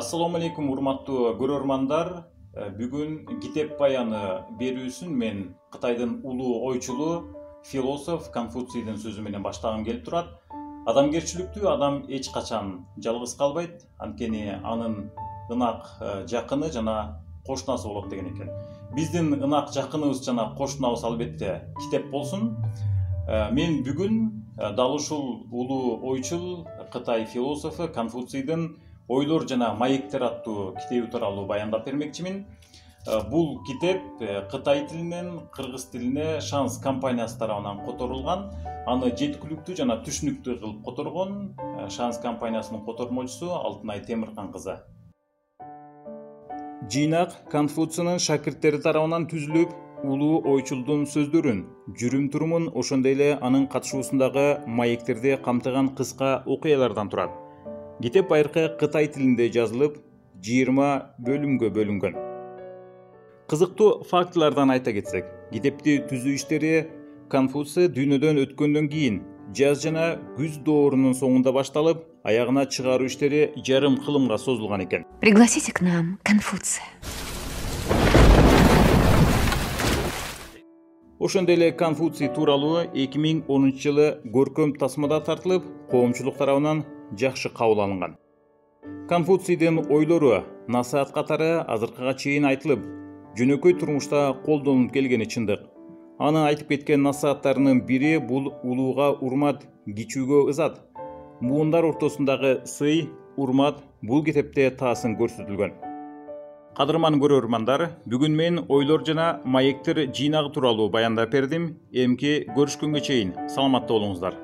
Assalamu alaikum урматтуу көрөрмандар. Бүгүн китеп баяны берүүсүн мен Кытайдын улуу ойчулу, философ Конфуцийдин сөзү менен баштагым келип турат. Адамгерчиликтүү адам эч качан жалгыз калбайт, анткени анын ынак жакыны жана кошунасы болот деген экен. Биздин ынак жакыныбыз жана кошунабыз албетте китеп болсун. Мен бүгүн дал ушул улуу ойчул Кытай философу Конфуцийдин Ойлор жана маектер аттуу китеби тууралуу баяндап бермекчимин. Бул китеп Кытай тилинен кыргыз тилине Шанс компаниясы тарабынан которулган. Аны жеткиликтүү жана түшүнүктүү кылып которгон Шанс компаниясынын котормочусу Алтынай Темиркан кызы. Жыйнак Конфуцийнин шакирттери тарабынан түзүлүп, улуу ойчулдун сөздөрүн, жүрүм-турумун, ошондой эле анын катышуусундагы маектерди камтыган кыска окуялардан турат. Китеп байыркы Кытай тилинде жазылып, 20 бөлүмгө бөлүнгөн. Кызыктуу фактылардан айта кетсек, китепти түзүү иштери Конфуций дүйнөдөн өткөндөн кийин жаз жана күз доорунун соңунда башталып, аягына чыгаруу иштери жарым кылымга созулган экен. Пригласите к нам Конфуция. Ошондой эле Конфуций тууралуу 2010-жылы көркөм тасмада тартылып, коомчулук тарабынан жакшы кабыл алынган. Конфуцийдин ойлору насаат катары азыркыга чейин айтылып, жөнөкөй турмушта колдонулуп келгени чындык. Анын айтып кеткен насааттарынын бири бул улууга урмат, кичүүгө ызат. Муундар ортосундагы сый, урмат бул китепте таасын көрсөтүлгөн. Кадырман көрөрмандар, бүгүн мен ойлор жана маектер жыйнагы тууралуу баяндап бердим. Эмки көрүшкөнгө чейин саламатта болуңуздар.